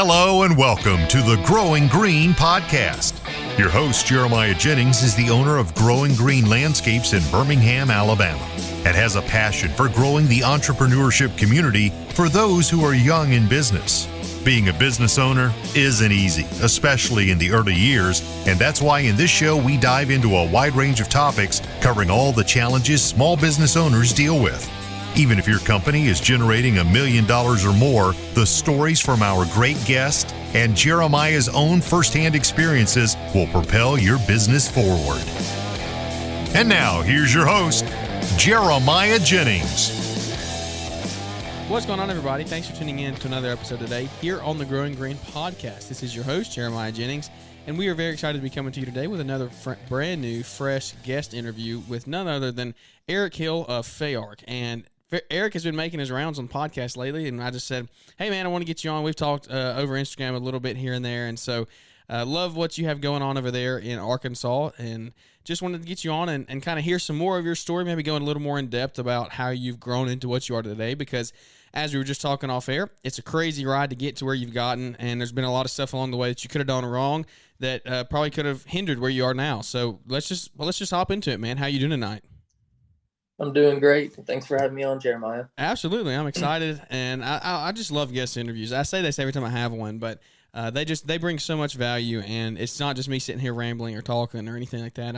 Hello and welcome to the Growing Green podcast. Your host, Jeremiah Jennings, is the owner of Growing Green Landscapes in Birmingham, Alabama, and has a passion for growing the entrepreneurship community for those who are young in business. Being a business owner isn't easy, especially in the early years, and that's why in this show we dive into a wide range of topics covering all the challenges small business owners deal with. Even if your company is generating $1 million or more, the stories from our great guest and Jeremiah's own firsthand experiences will propel your business forward. And now, here's your host, Jeremiah Jennings. What's going on, everybody? Thanks for tuning in to another episode today here on the Growing Green podcast. This is your host, Jeremiah Jennings, and we are very excited to be coming to you today with another brand new, fresh guest interview with none other than Eric Hill of Fay-Ark. And Eric has been making his rounds on podcasts lately, and I just said, hey, man, I want to get you on. We've talked over Instagram a little bit here and there, and so love what you have going on over there in Arkansas, and just wanted to get you on and kind of hear some more of your story, maybe going a little more in depth about how you've grown into what you are today, because as we were just talking off air, it's a crazy ride to get to where you've gotten, and there's been a lot of stuff along the way that you could have done wrong that probably could have hindered where you are now. So let's just hop into it, man. How you doing tonight? I'm doing great. Thanks for having me on, Jeremiah. Absolutely. I'm excited, and I just love guest interviews. I say this every time I have one, but they bring so much value, and it's not just me sitting here rambling or talking or anything like that.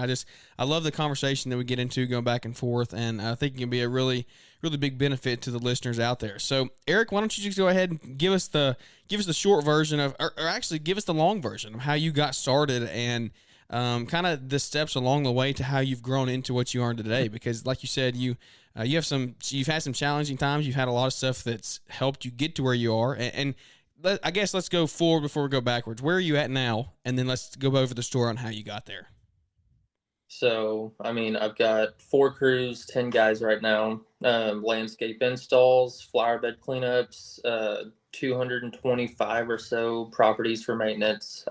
I love the conversation that we get into going back and forth, and I think it can be a really, really big benefit to the listeners out there. So, Eric, why don't you just go ahead and give us the short version of, or actually give us the long version of how you got started and kind of the steps along the way to how you've grown into what you are today. Because, like you said, you've had some challenging times. You've had a lot of stuff that's helped you get to where you are, and I guess let's go forward before we go backwards. Where are you at now? And then let's go over the story on how you got there. So, I've got 4 crews, 10 guys right now, landscape installs, flower bed cleanups, 225 or so properties for maintenance.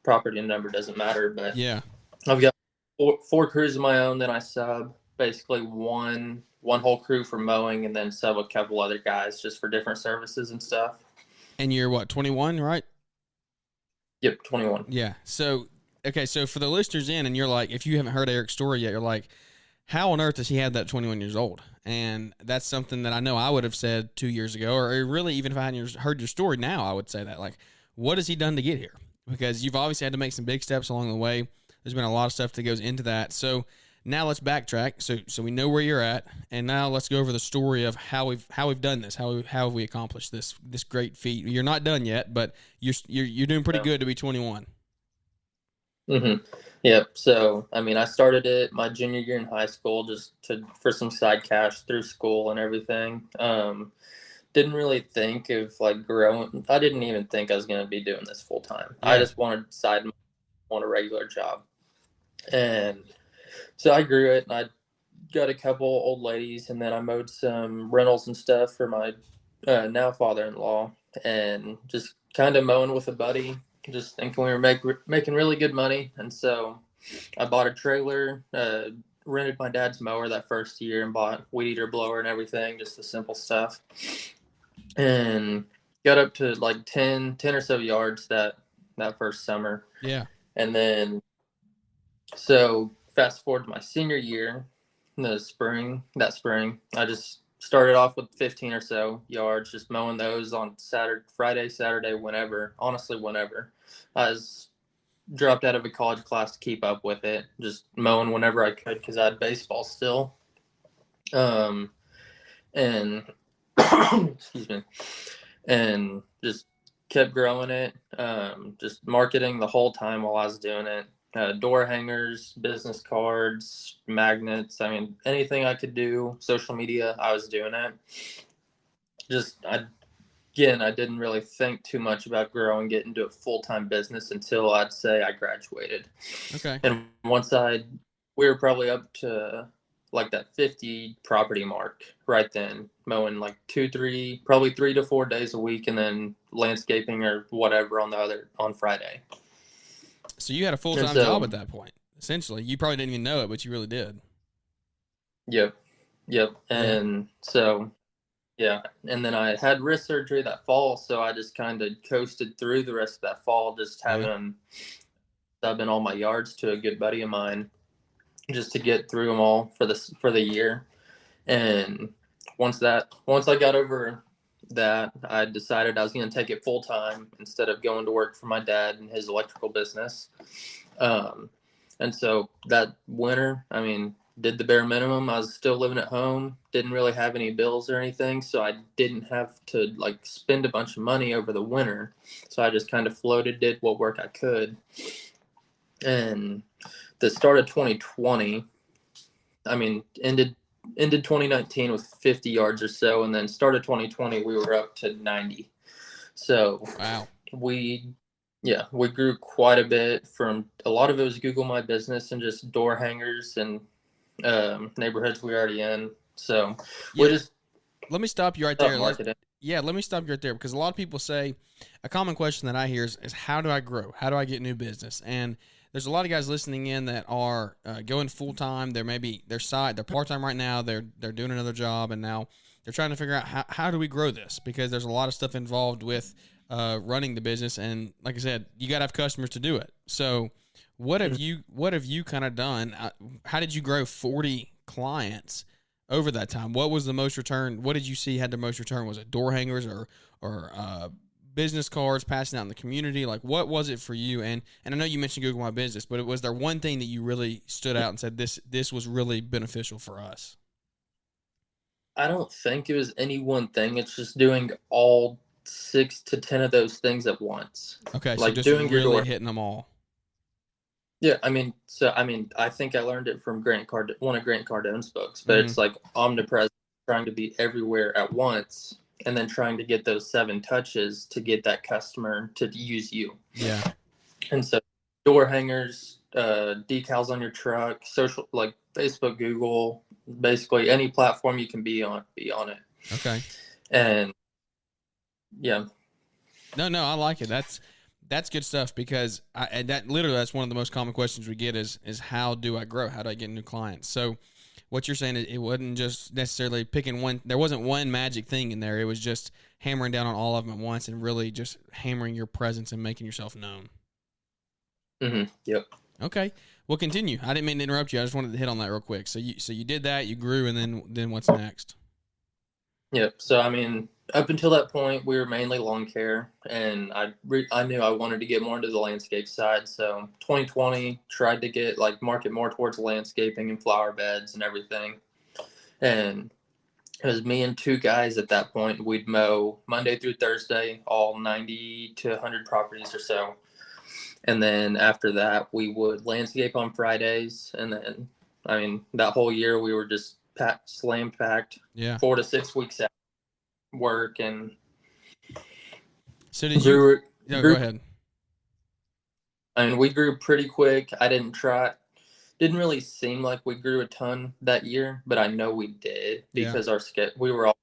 Property number doesn't matter, but yeah, I've got four crews of my own. Then I sub basically one whole crew for mowing, and then sub a couple other guys just for different services and stuff. And you're what, 21, right? Yep, 21. Yeah. So, okay, so for the listeners in, and you're like, if you haven't heard Eric's story yet, you're like, how on earth does he have that 21 years old? And that's something that I know I would have said 2 years ago, or really even if I hadn't heard your story now, I would say that. Like, what has he done to get here? Because you've obviously had to make some big steps along the way. There's been a lot of stuff that goes into that. So now let's backtrack. So we know where you're at, and now let's go over the story of how we've done this. How have we accomplished this great feat? You're not done yet, but you're doing pretty good to be 21. Mm-hmm. Yep. So I started it my junior year in high school just for some side cash through school and everything. Didn't really think of growing. I didn't even think I was going to be doing this full time. Yeah. I just wanted a regular job. And so I grew it, and I got a couple old ladies, and then I mowed some rentals and stuff for my now father-in-law, and just kind of mowing with a buddy, just thinking we were making really good money. And so I bought a trailer, rented my dad's mower that first year, and bought weed eater blower and everything, just the simple stuff. And got up to 10 or so yards that first summer. Yeah. And then, so fast forward to my senior year, that spring, I just started off with 15 or so yards, just mowing those on Friday, Saturday, whenever. Honestly, whenever. I was dropped out of a college class to keep up with it, just mowing whenever I could because I had baseball still. And excuse me, and just kept growing it, just marketing the whole time while I was doing it. Door hangers, business cards, magnets, anything I could do, social media, I was doing it. I didn't really think too much about growing, getting into a full-time business until I'd say I graduated. Okay. And once we were probably up to that 50 property mark right then, mowing 3 to 4 days a week, and then landscaping or whatever on Friday. So you had a full-time job at that point, essentially. You probably didn't even know it, but you really did. Yep. And so Yeah, and then I had wrist surgery that fall, so I just kind of coasted through the rest of that fall, just having subbing all my yards to a good buddy of mine, just to get through them all for the year. And once I got over that, I decided I was going to take it full time instead of going to work for my dad and his electrical business. And so that winter, I mean, did the bare minimum. I was still living at home, didn't really have any bills or anything, so I didn't have to like spend a bunch of money over the winter. So I just kind of floated, did what work I could. And the start of 2020, I mean, ended 2019 with 50 yards or so, and then started 2020 we were up to 90. So wow, we grew quite a bit. From a lot of it was Google My Business and just door hangers and neighborhoods we were already in. So we just let me stop you right there. Marketing. Let me stop you right there, because a lot of people say, a common question that I hear is how do I grow? How do I get new business? And there's a lot of guys listening in that are going full time. They're part time right now. They're doing another job, and now they're trying to figure out how do we grow this, because there's a lot of stuff involved with running the business. And like I said, you got to have customers to do it. So what have you kind of done? How did you grow 40 clients over that time? What was the most return? What did you see had the most return? Was it door hangers or business cards passing out in the community? Like, what was it for you? And I know you mentioned Google My Business, but was there one thing that you really stood out and said this was really beneficial for us? I don't think it was any one thing. It's just doing all 6 to 10 of those things at once. Okay, like so just doing really your door. hitting them all. Yeah, I mean, I think I learned it from one of Grant Cardone's books, but it's like omnipresent, trying to be everywhere at once, and then trying to get those 7 touches to get that customer to use you. Yeah. And so door hangers, decals on your truck, social, like Facebook, Google, basically any platform you can be on it. Okay. And yeah. No, I like it. That's good stuff, because that's one of the most common questions we get is how do I grow? How do I get new clients? So what you're saying is it wasn't just necessarily picking one. There wasn't one magic thing in there. It was just hammering down on all of them at once and really just hammering your presence and making yourself known. Mm-hmm. Yep. Okay. Well, continue. I didn't mean to interrupt you. I just wanted to hit on that real quick. So you did that, you grew, and then what's next? Yep. So, I mean, up until that point, we were mainly lawn care, and I knew I wanted to get more into the landscape side. So 2020, tried to market more towards landscaping and flower beds and everything. And it was me and 2 guys at that point. We'd mow Monday through Thursday, all 90 to 100 properties or so. And then after that, we would landscape on Fridays. And then, I mean, that whole year we were just slam packed. Yeah. 4 to 6 weeks out work. And so did you go ahead. I mean, we grew pretty quick. Didn't really seem like we grew a ton that year, but I know we did because we were all.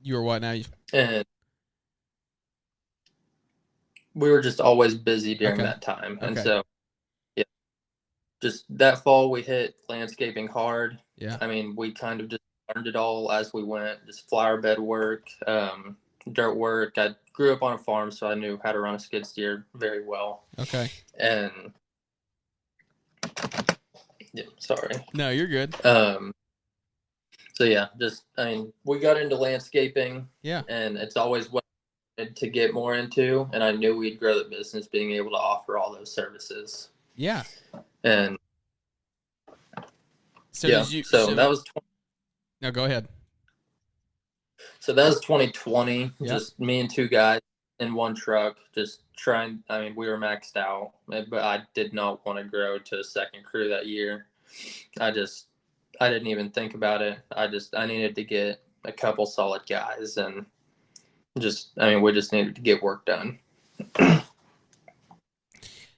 You were what now? And we were just always busy during that time. And so, yeah, just that fall we hit landscaping hard. Yeah. I mean, we kind of just learned it all as we went, just flower bed work, dirt work. I grew up on a farm, so I knew how to run a skid steer very well. Okay. And yeah, sorry. No, you're good. So yeah, we got into landscaping. Yeah. And it's always what I wanted to get more into, and I knew we'd grow the business being able to offer all those services. Yeah. And so that was. No, go ahead. So that was 2020. Yeah. Just me and 2 guys in one truck, just trying. I mean, we were maxed out, but I did not want to grow to a second crew that year. I didn't even think about it. I needed to get a couple solid guys, and we just needed to get work done.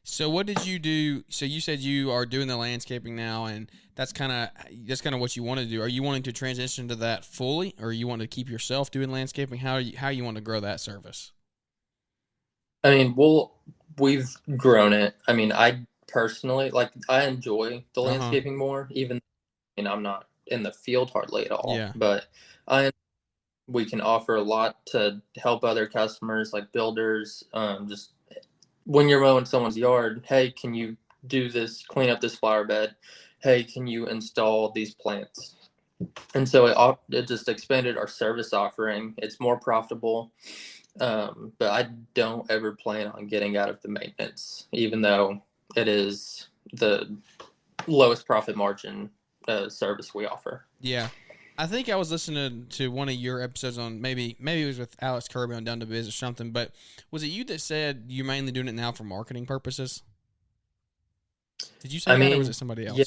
So what did you do? So you said you are doing the landscaping now, and that's kind of what you want to do. Are you wanting to transition to that fully, or you want to keep yourself doing landscaping? How you want to grow that service? I mean, we've grown it. I mean, I personally I enjoy the landscaping more, even. I'm not in the field hardly at all. Yeah. But we can offer a lot to help other customers like builders. Just when you're mowing someone's yard, hey, can you do this, clean up this flower bed? Hey, can you install these plants? And so it just expanded our service offering. It's more profitable. But I don't ever plan on getting out of the maintenance, even though it is the lowest profit margin service we offer. Yeah. I think I was listening to one of your episodes on maybe it was with Alex Kirby on Down to Biz or something, but was it you that said you're mainly doing it now for marketing purposes? Did you say that, or was it somebody else? Yeah.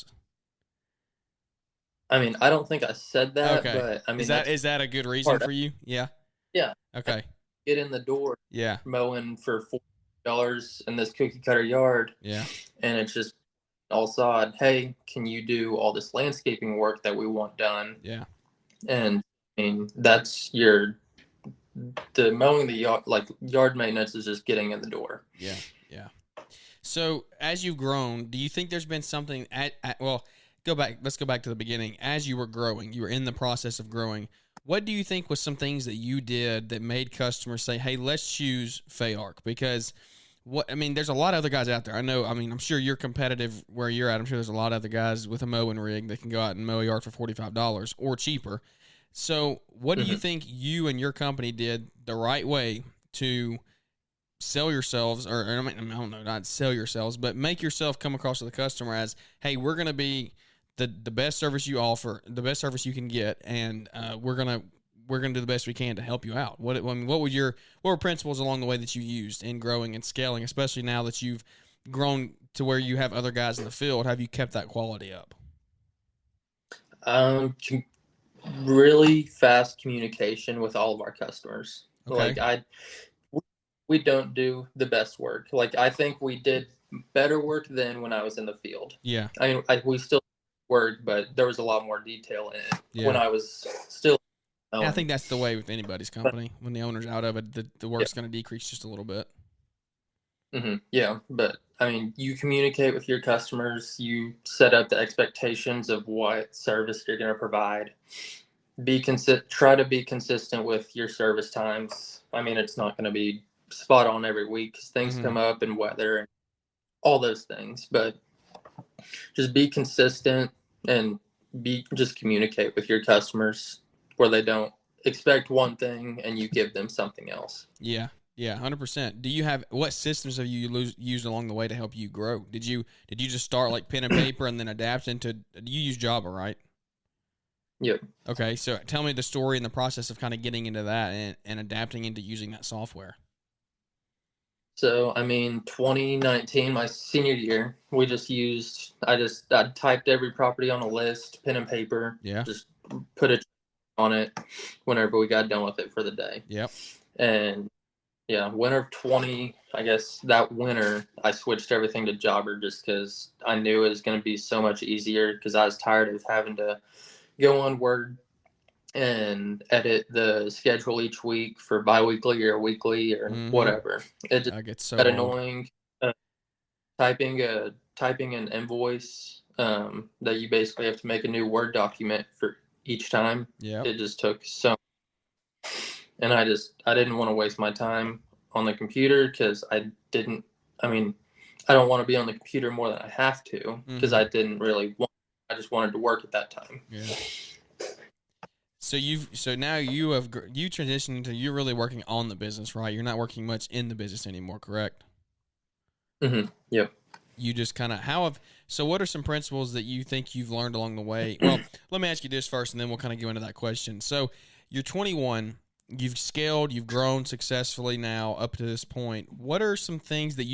I mean, I don't think I said that, okay. But I mean, is that a good reason for you? Yeah. Yeah. Okay. Get in the door. Yeah. Mowing for $40 in this cookie cutter yard. Yeah. And it's just all sod. Hey, can you do all this landscaping work that we want done? Yeah. And I mean, that's the mowing the yard, like yard maintenance is just getting in the door. Yeah. Yeah. So as you've grown, do you think there's been something let's go back to the beginning. As you were growing, you were in the process of growing. What do you think was some things that you did that made customers say, hey, let's choose Fay-Ark? Because there's a lot of other guys out there. I'm sure you're competitive where you're at. I'm sure there's a lot of other guys with a mowing rig that can go out and mow a yard for $45 or cheaper. So what do you think you and your company did the right way to sell yourselves, or I don't know, not sell yourselves, but make yourself come across to the customer as, hey, we're going to be the best service you offer, the best service you can get, and we're gonna do the best we can to help you out. What were principles along the way that you used in growing and scaling, especially now that you've grown to where you have other guys in the field? Have you kept that quality up? Really fast communication with all of our customers. Okay. Like we don't do the best work. Like I think we did better work than when I was in the field. Yeah. I mean, we still work, but there was a lot more detail in it when I was still. I think that's the way with anybody's company. When the owner's out of it, the work's going to decrease just a little bit. Yeah, but I mean, you communicate with your customers. You set up the expectations of what service you're going to provide. Try to be consistent with your service times. I mean, it's not going to be spot on every week because things come up and weather and all those things, but just be consistent and just communicate with your customers where they don't expect one thing and you give them something else. Yeah. Yeah. 100%. What systems have you used along the way to help you grow? Did you just start like pen and paper and then adapt you use Java, right? Yep. Okay. So tell me the story and the process of kind of getting into that and adapting into using that software. So, I mean, 2019, my senior year, I typed every property on a list, pen and paper. Yeah. Just put a on it whenever we got done with it for the day. Yep. And yeah, winter of 20, I guess that winter, I switched everything to Jobber just because I knew it was going to be so much easier because I was tired of having to go on Word and edit the schedule each week for biweekly or weekly or whatever. It just gets so got annoying. Typing an invoice that you basically have to make a new Word document for each time. Yeah, it just took so. And I didn't want to waste my time on the computer because I don't want to be on the computer more than I have to because I didn't really want. I just wanted to work at that time. Yeah. So now you transitioned into you're really working on the business, right? You're not working much in the business anymore, correct? Yep. You just kind of so what are some principles that you think you've learned along the way? Well, let me ask you this first, and then we'll kind of go into that question. So you're 21, you've scaled, you've grown successfully now up to this point. What are some things that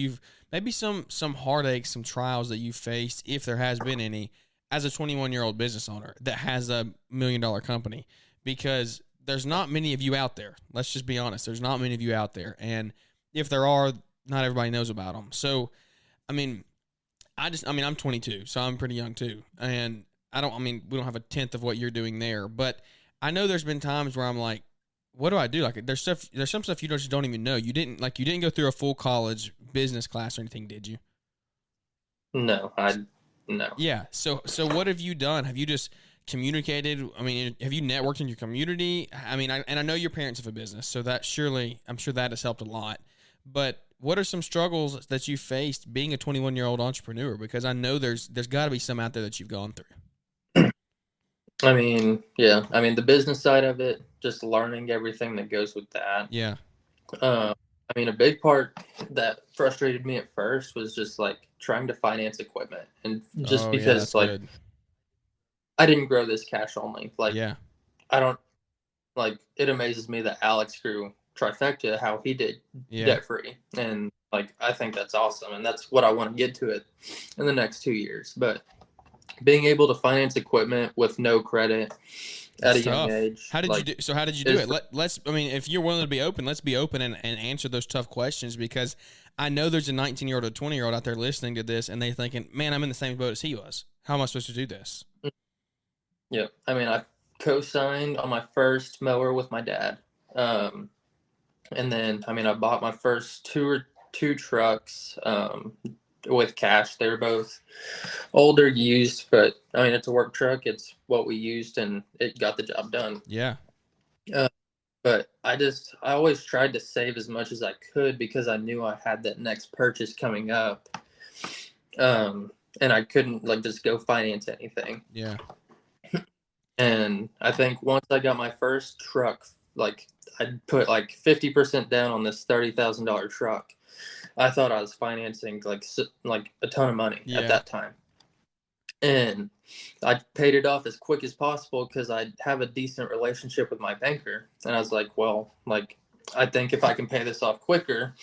maybe some heartaches, some trials that you faced, if there has been any, as a 21-year-old business owner that has a $1 million company? Because there's not many of you out there. Let's just be honest. There's not many of you out there. And if there are, not everybody knows about them. So, I'm 22, so I'm pretty young too. And we don't have a tenth of what you're doing there. But I know there's been times where I'm like, what do I do? Like there's some stuff you just don't even know. You didn't go through a full college business class or anything, did you? No. Yeah. So what have you done? Have you just communicated? I mean, have you networked in your community? I mean, I know your parents have a business, so that surely, I'm sure that has helped a lot. But what are some struggles that you faced being a 21-year-old entrepreneur? Because I know there's got to be some out there that you've gone through. I mean, yeah. I mean, the business side of it, just learning everything that goes with that. Yeah. I mean, a big part that frustrated me at first was just like trying to finance equipment, and just Yeah, because that's like good. I didn't grow this cash only. Like, Yeah. I don't like. It amazes me that Alex grew Trifecta how he did Yeah. debt free, and like I think that's awesome, and that's what I want to get to it in the next 2 years. But being able to finance equipment with no credit at a young age. How did like, you do? So how did you do it? Let's. I mean, if you're willing to be open, let's be open and answer those tough questions, because I know there's a 19-year-old or 20-year-old out there listening to this, and they're thinking, "Man, I'm in the same boat as he was. How am I supposed to do this?" Yeah, I mean, I co-signed on my first mower with my dad, and then I mean, I bought my first two trucks with cash. They were both older, used, but I mean, it's a work truck. It's what we used, and it got the job done. Yeah. But I always tried to save as much as I could because I knew I had that next purchase coming up. And I couldn't like just go finance anything. Yeah. And I think once I got my first truck, like I put like 50% down on this $30,000 truck. I thought I was financing like a ton of money at that time. And I paid it off as quick as possible because I have a decent relationship with my banker. And I was like, well, like, I think if I can pay this off quicker,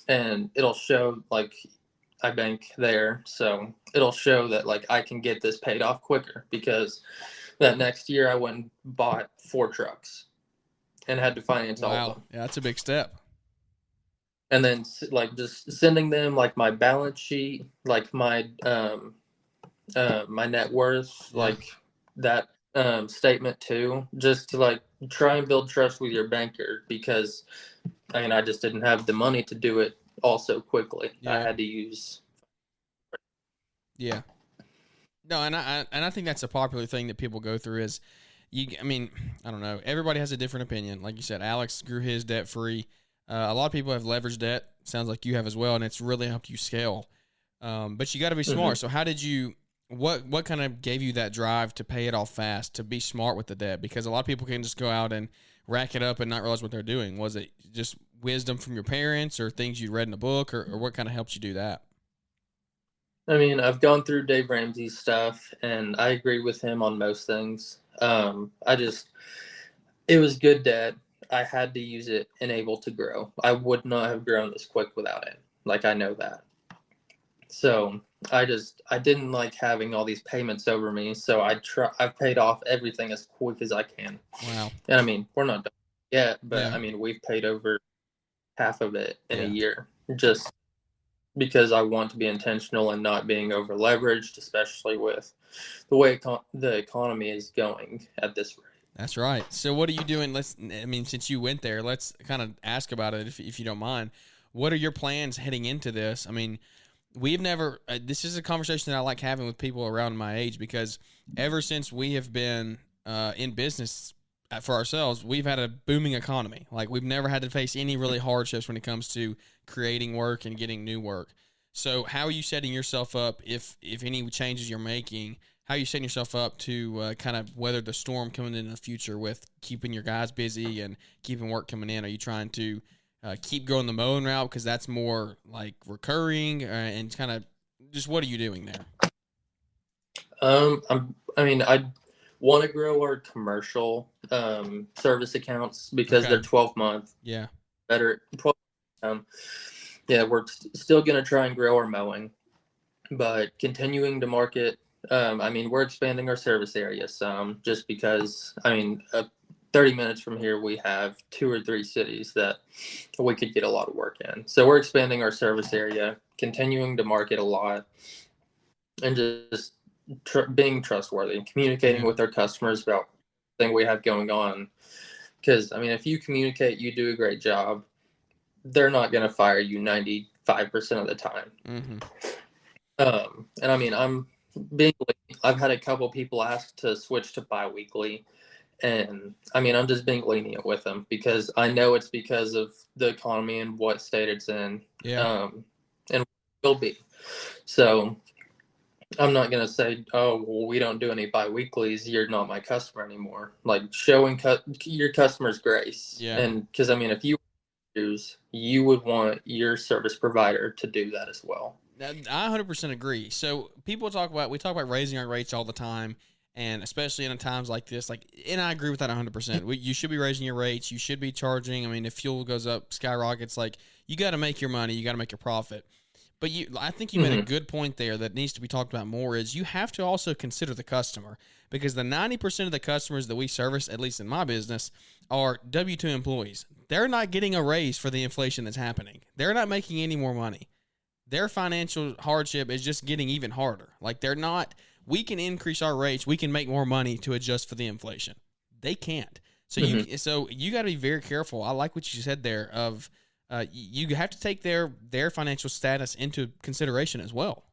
and it'll show, like, I bank there. So it'll show that, like, I can get this paid off quicker, because that next year I went and bought 4 trucks and had to finance all of them. Yeah, that's a big step. And then, like, just sending them, like, my balance sheet, like, my net worth, like that statement too, just to like try and build trust with your banker, because I mean, I just didn't have the money to do it all so quickly. I had to use. Yeah. No, and I think that's a popular thing that people go through is I mean, I don't know. Everybody has a different opinion. Like you said, Alex grew his debt free. A lot of people have leveraged debt. Sounds like you have as well, and it's really helped you scale. But you got to be smart. Mm-hmm. So how did you? What kind of gave you that drive to pay it off fast, to be smart with the debt? Because a lot of people can just go out and rack it up and not realize what they're doing. Was it just wisdom from your parents, or things you read in a book, or what kind of helped you do that? I mean, I've gone through Dave Ramsey's stuff, and I agree with him on most things. It was good debt. I had to use it and able to grow. I would not have grown this quick without it. Like, I know that. So I didn't like having all these payments over me. So I've paid off everything as quick as I can. Wow. And I mean, we're not done yet, but I mean, we've paid over half of it in a year, just because I want to be intentional and not being over leveraged, especially with the way the economy is going at this rate. That's right. So what are you doing? Since you went there, let's kind of ask about it if you don't mind. What are your plans heading into this? I mean, we've never, this is a conversation that I like having with people around my age, because ever since we have been in business for ourselves, we've had a booming economy. Like, we've never had to face any really hardships when it comes to creating work and getting new work. So how are you setting yourself up, if any changes you're making, how are you setting yourself up to kind of weather the storm coming in the future with keeping your guys busy and keeping work coming in? Are you trying to keep going the mowing route, because that's more like recurring, and kind of just what are you doing there? I want to grow our commercial service accounts, because they're 12-month. Yeah. Better 12. We're still going to try and grow our mowing, but continuing to market. We're expanding our service area some, just because 30 minutes from here, we have 2 or 3 cities that we could get a lot of work in. So we're expanding our service area, continuing to market a lot, and just being trustworthy, communicating with our customers about everything we have going on. Because, I mean, if you communicate, you do a great job, they're not going to fire you 95% of the time. Mm-hmm. And I mean, I'm I've had a couple people ask to switch to biweekly, and I mean, I'm just being lenient with them because I know it's because of the economy and what state it's in, Yeah. and will be. So I'm not gonna say, oh, well, we don't do any biweeklies. You're not my customer anymore. Like showing your customers grace, Yeah. and because I mean, if you choose, you would want your service provider to do that as well. I 100% agree. So we talk about raising our rates all the time, and especially in times like this, and I agree with that 100%. You should be raising your rates. You should be charging. I mean, if fuel goes up, skyrockets, you got to make your money. You got to make your profit. But I think you made a good point there that needs to be talked about more is you have to also consider the customer, because the 90% of the customers that we service, at least in my business, are W-2 employees. They're not getting a raise for the inflation that's happening. They're not making any more money. Their financial hardship is just getting even harder. We can increase our rates. We can make more money to adjust for the inflation. They can't. So you got to be very careful. I like what you said there of, you have to take their financial status into consideration as well.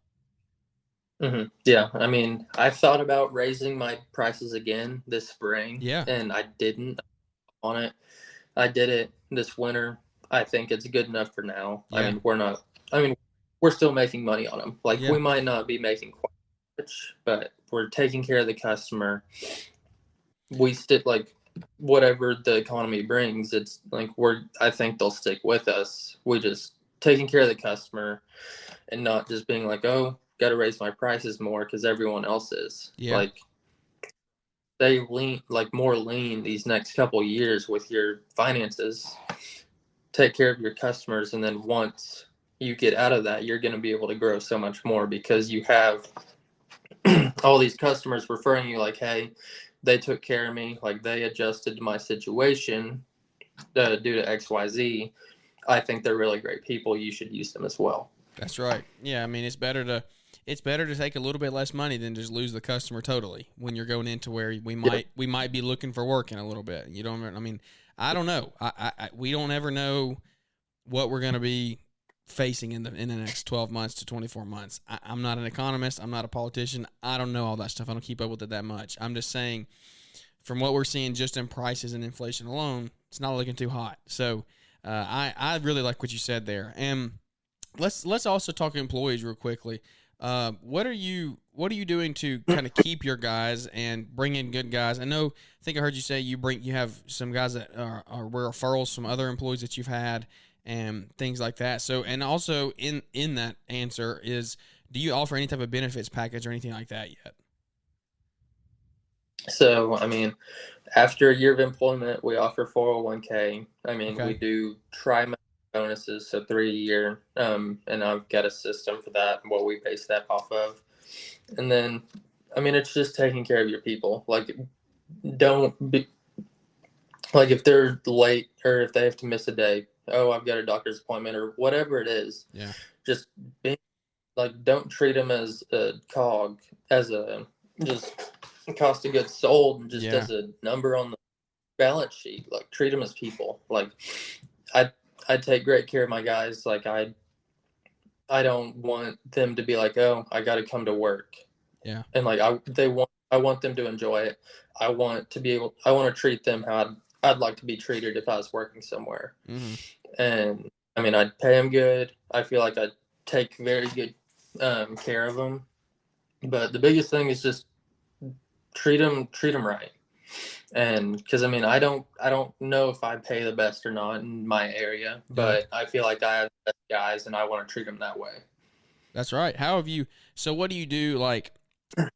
Yeah, I mean, I thought about raising my prices again this spring, Yeah, and I didn't on it. I did it this winter. I think it's good enough for now. yeah, I mean, we're still making money on them. Like yeah. we might not be making quite much, but we're taking care of the customer. We stick like whatever the economy brings. It's like I think they'll stick with us. We just taking care of the customer and not just being like, oh, got to raise my prices more because everyone else is. Yeah. Like they more lean these next couple years with your finances. Take care of your customers, and then once you get out of that, you're going to be able to grow so much more because you have all these customers referring you like, hey, they took care of me, like they adjusted to my situation due to XYZ. I think they're really great people. You should use them as well. That's right. Yeah, I mean, it's better to take a little bit less money than just lose the customer totally when you're going into where we might be looking for work in a little bit. You don't. I mean, I don't know. We don't ever know what we're going to be facing in the next 12 months to 24 months. I'm not an economist. I'm not a politician. I don't know all that stuff. I don't keep up with it that much. I'm just saying, from what we're seeing just in prices and inflation alone, it's not looking too hot. So I really like what you said there. And let's also talk employees real quickly. What are you doing to kind of keep your guys and bring in good guys? I think I heard you say you have some guys that are referrals from other employees that you've had and things like that. So, and also in that answer is, do you offer any type of benefits package or anything like that yet? So, I mean, after a year of employment, we offer 401k. I mean, Okay. we do trimester bonuses, so 3 a year. And I've got a system for that, what we base that off of. And then, I mean, it's just taking care of your people. Like, don't be like if they're late or if they have to miss a day. Oh, I've got a doctor's appointment or whatever it is. Yeah. Just being like, don't treat them as a cog, as a just cost of goods sold, and just as a number on the balance sheet. Like treat them as people. Like I take great care of my guys. Like I don't want them to be like, oh, I got to come to work. Yeah. And like I want them to enjoy it. I want to treat them how I'd like to be treated if I was working somewhere. Mm-hmm. And I mean, I'd pay them good. I feel like I take very good care of them. But the biggest thing is just treat them right. And because I mean, I don't know if I pay the best or not in my area, but I feel like I have the best guys, and I want to treat them that way. That's right. So what do you do? Like,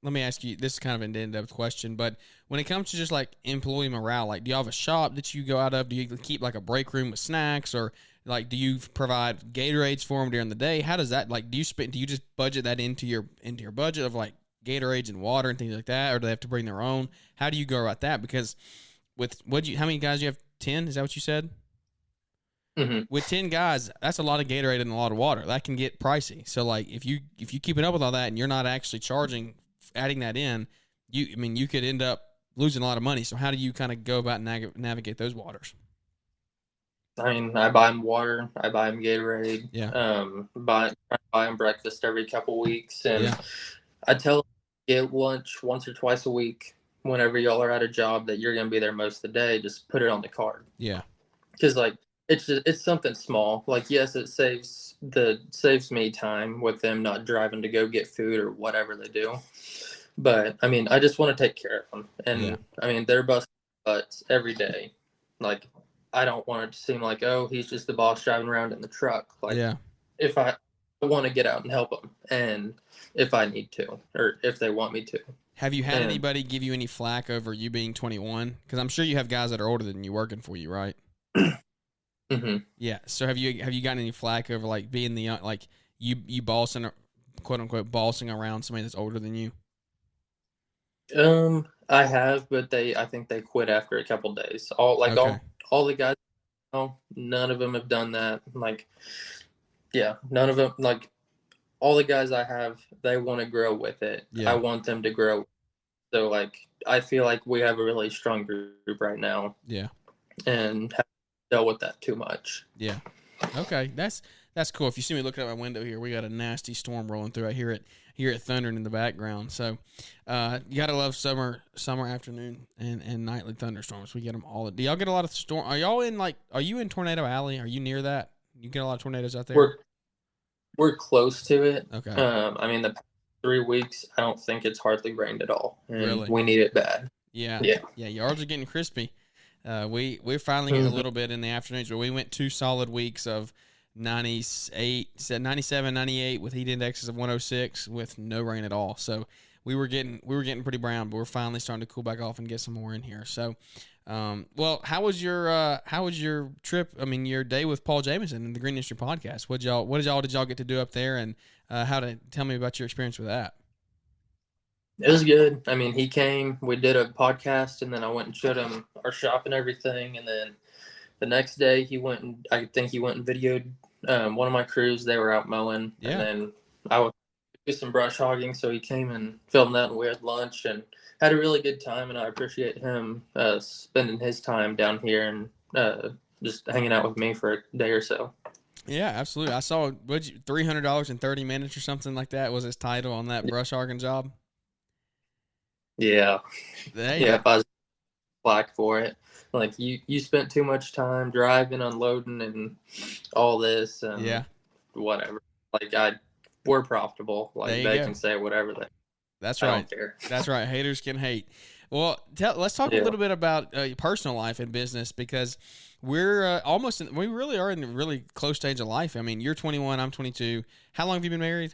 let me ask you, this is kind of an in-depth question, but when it comes to just like employee morale, like, do you have a shop that you go out of? Do you keep like a break room with snacks, or like, do you provide Gatorades for them during the day? How does that, like, do you just budget that into your budget of like Gatorades and water and things like that, or do they have to bring their own? How do you go about that? Because how many guys do you have? 10? Is that what you said? Mm-hmm. With 10 guys, that's a lot of Gatorade and a lot of water. That can get pricey. So like, if you keep it up with all that and you're not actually adding that in, you could end up losing a lot of money. So how do you kind of go about navigate those waters? I mean, I buy them water. I buy them Gatorade. Yeah. Buy them breakfast every couple weeks, and yeah. I tell them get lunch once or twice a week whenever y'all are at a job that you're going to be there most of the day. Just put it on the card. Yeah. Because like it's something small. Like, yes, it saves me time with them not driving to go get food or whatever they do. But I mean, I just want to take care of them, and I mean, they're busting butts every day. Like, I don't want it to seem like, oh, he's just the boss driving around in the truck. Like, if I want to get out and help them, and if I need to, or if they want me to. Have you had anybody give you any flack over you being 21? Because I'm sure you have guys that are older than you working for you, right? Mm-hmm. Yeah. So have you gotten any flack over like being the young, like you bossing, quote unquote, bossing around somebody that's older than you? I have, but I think they quit after a couple days. All the guys, none of them have done that. Like, yeah, none of them. Like, all the guys I have, they want to grow with it. Yeah. I want them to grow. So, like, I feel like we have a really strong group right now. Yeah. And haven't dealt with that too much. Yeah. Okay. That's cool. If you see me looking out my window here, we got a nasty storm rolling through. I hear it thundering in the background. So, you gotta love summer afternoon and nightly thunderstorms. We get them all. Do y'all get a lot of storm? Are you in Tornado Alley? Are you near that? You get a lot of tornadoes out there? We're close to it. Okay. I mean, the past 3 weeks, I don't think it's hardly rained at all. And really? We need it bad. Yeah. Yeah. Yards are getting crispy. We're finally getting a little bit in the afternoons, but we went 2 solid weeks of 97, 98 with heat indexes of 106 with no rain at all. So we were getting pretty brown, but we're finally starting to cool back off and get some more in here. So, well, how was your trip? I mean, your day with Paul Jameson and the Green Industry Podcast. What did y'all get to do up there, and tell me about your experience with that? It was good. I mean, he came, we did a podcast, and then I went and showed him our shop and everything. And then the next day I think he went and videoed one of my crews. They were out mowing. Yeah. And then I would do some brush hogging. So he came and filmed that, and we had lunch and had a really good time. And I appreciate him spending his time down here and just hanging out with me for a day or so. Yeah, absolutely. I saw $300 in 30 minutes or something like that was his title on that brush hogging job. Yeah. I was black for it. Like, you spent too much time driving, unloading, and all this, and whatever. Like, we're profitable. Like, they can say whatever That's right. I don't care. That's right. Haters can hate. Well, let's talk a little bit about your personal life and business, because we're we really are in a really close stage of life. I mean, you're 21, I'm 22. How long have you been married?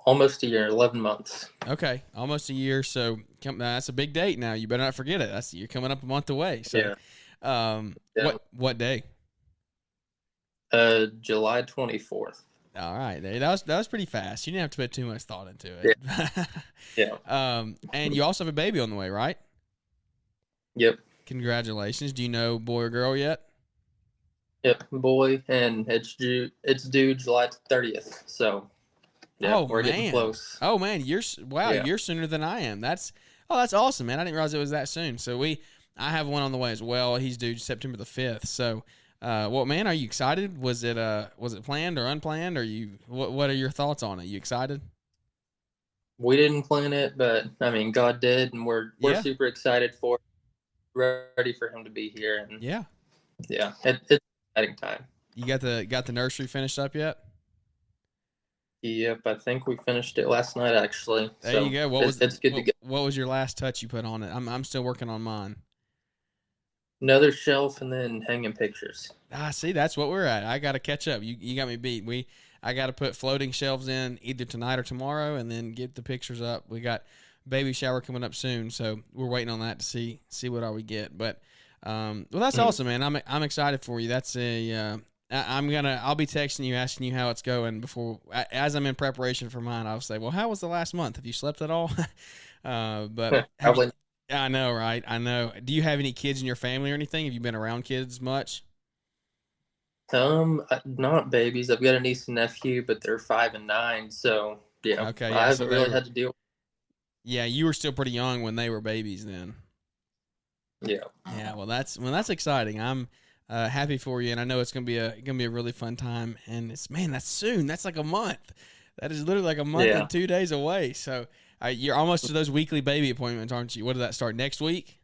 Almost a year, 11 months. Okay, almost a year. So that's a big date now. You better not forget it. You're coming up a month away. So, what day? July 24th. All right, that was pretty fast. You didn't have to put too much thought into it. Yeah. And you also have a baby on the way, right? Yep. Congratulations. Do you know boy or girl yet? Yep, boy, and it's due July 30th. So. Yeah, we're getting close. Oh man, you're sooner than I am. That's awesome, man. I didn't realize it was that soon. So I have one on the way as well. He's due September the 5th. So, well, man, are you excited? Was it planned or unplanned? Or what are your thoughts on it? You excited? We didn't plan it, but I mean, God did, and we're super excited for it, ready for him to be here. And yeah, it's an exciting time. You got the nursery finished up yet? Yep, I think we finished it last night, actually. There you go. It's good to go. What was your last touch you put on it? I'm still working on mine. Another shelf and then hanging pictures. See, that's what we're at. I got to catch up. You got me beat. I got to put floating shelves in either tonight or tomorrow, and then get the pictures up. We got baby shower coming up soon, so we're waiting on that to see what all we get. But well, that's awesome, man. I'm excited for you. That's I'll be texting you, asking you how it's going as I'm in preparation for mine. I'll say, well, how was the last month? Have you slept at all? But I know, right? I know. Do you have any kids in your family or anything? Have you been around kids much? Not babies. I've got a niece and nephew, but they're 5 and 9. So yeah, okay, I haven't really had to deal. Yeah, you were still pretty young when they were babies then. Yeah. Yeah. Well, that's exciting. I'm happy for you, and I know it's gonna be a really fun time. And that's soon. That's like a month. That is literally like a month and 2 days away. So you're almost to those weekly baby appointments, aren't you? What does that start next week?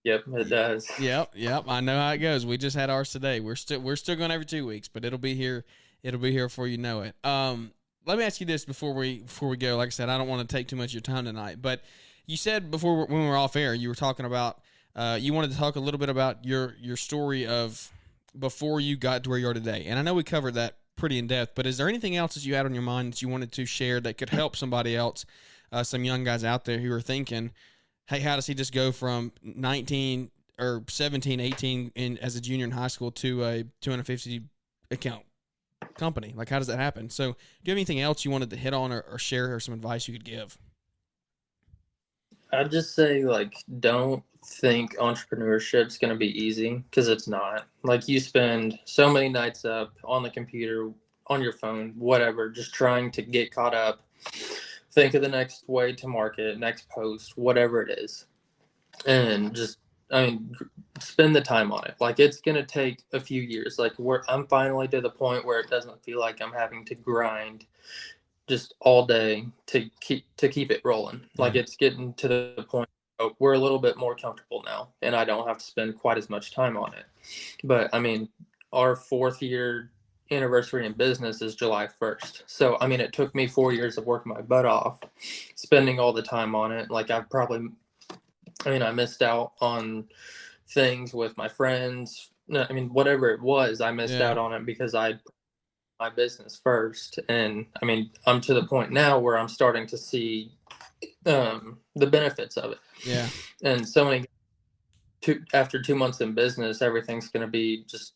Yep, it does. Yep. I know how it goes. We just had ours today. We're still going every 2 weeks, but it'll be here. It'll be here before you know it. Let me ask you this before we go. Like I said, I don't want to take too much of your time tonight, but you said before when we were off air, you were talking about you wanted to talk a little bit about your story of before you got to where you are today. And I know we covered that pretty in depth, but is there anything else that you had on your mind that you wanted to share that could help somebody else, some young guys out there who are thinking, hey, how does he just go from 19 or 17, 18 as a junior in high school to a 250 account company? Like, how does that happen? So do you have anything else you wanted to hit on or share or some advice you could give? I'd just say, like, don't think entrepreneurship's going to be easy, because it's not. Like, you spend so many nights up on the computer, on your phone, whatever, just trying to get caught up, think of the next way to market, next post, whatever it is. And just, spend the time on it. Like, it's going to take a few years. Like, I'm finally to the point where it doesn't feel like I'm having to grind just all day to keep it rolling. Like, it's getting to the point we're a little bit more comfortable now, and I don't have to spend quite as much time on it. But our 4th year anniversary in business is July 1st. So it took me 4 years of working my butt off, spending all the time on it. Like, I missed out on things with my friends. Whatever it was, I missed out on it because I my business first. And I'm to the point now where I'm starting to see the benefits of it. Yeah. And after 2 months in business, everything's going to be just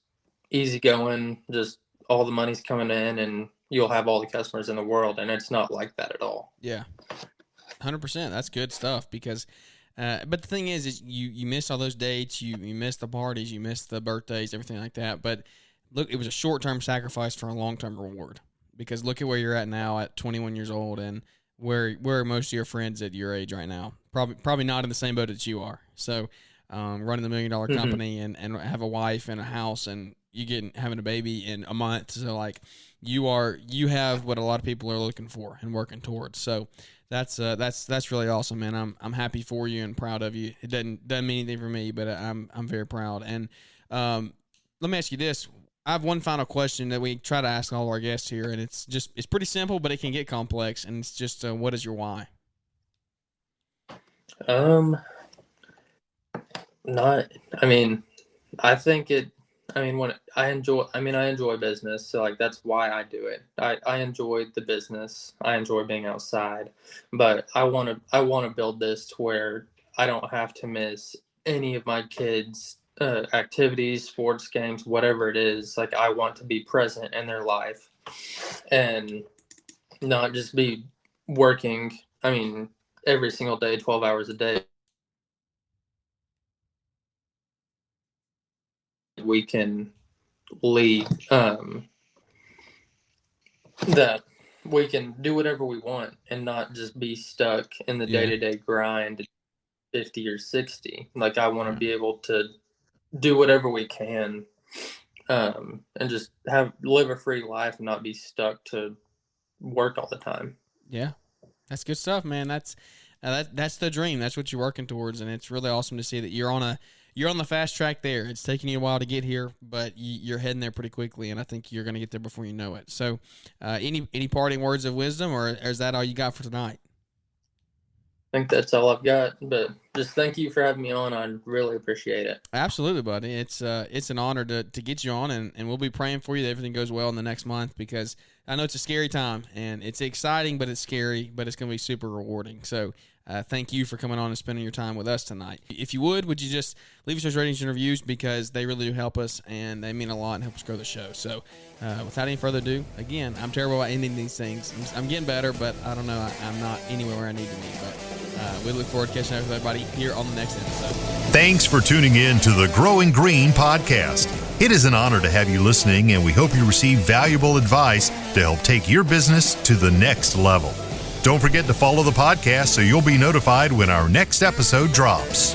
easy going, just all the money's coming in and you'll have all the customers in the world. And it's not like that at all. Yeah. 100%. That's good stuff because but the thing is you miss all those dates, you miss the parties, you miss the birthdays, everything like that. But look, it was a short-term sacrifice for a long-term reward, because look at where you're at now at 21 years old, and where are most of your friends at your age right now? Probably not in the same boat that you are. So running the $1 million company and have a wife and a house, and having a baby in a month. So like you have what a lot of people are looking for and working towards. So that's really awesome, man. I'm happy for you and proud of you. It doesn't mean anything for me, but I'm very proud. And let me ask you this. I have one final question that we try to ask all our guests here, and it's pretty simple, but it can get complex. And it's just, what is your why? I think it. I enjoy business, so like that's why I do it. I enjoy the business. I enjoy being outside, but I want to build this to where I don't have to miss any of my kids' activities, sports games, whatever it is. Like, I want to be present in their life and not just be working, every single day, 12 hours a day. We can leave, that we can do whatever we want and not just be stuck in the day-to-day grind 50 or 60. Like, I want to be able to do whatever we can, and just live a free life and not be stuck to work all the time. Yeah, that's good stuff, man. That's the dream. That's what you're working towards, and it's really awesome to see that you're on the fast track there. It's taking you a while to get here, but you're heading there pretty quickly, and I think you're going to get there before you know it. So, any parting words of wisdom, or is that all you got for tonight? I think that's all I've got, but just thank you for having me on. I really appreciate it. Absolutely, buddy. It's an honor to get you on, and we'll be praying for you that everything goes well in the next month, because I know it's a scary time, and it's exciting, but it's scary, but it's going to be super rewarding. So thank you for coming on and spending your time with us tonight. If you would you just leave us those ratings and reviews, because they really do help us, and they mean a lot and help us grow the show. So without any further ado, again, I'm terrible at ending these things. I'm getting better, but I don't know. I'm not anywhere where I need to be, but we look forward to catching up with everybody here on the next episode. Thanks for tuning in to the Growing Green podcast. It is an honor to have you listening, and we hope you receive valuable advice to help take your business to the next level. Don't forget to follow the podcast so you'll be notified when our next episode drops.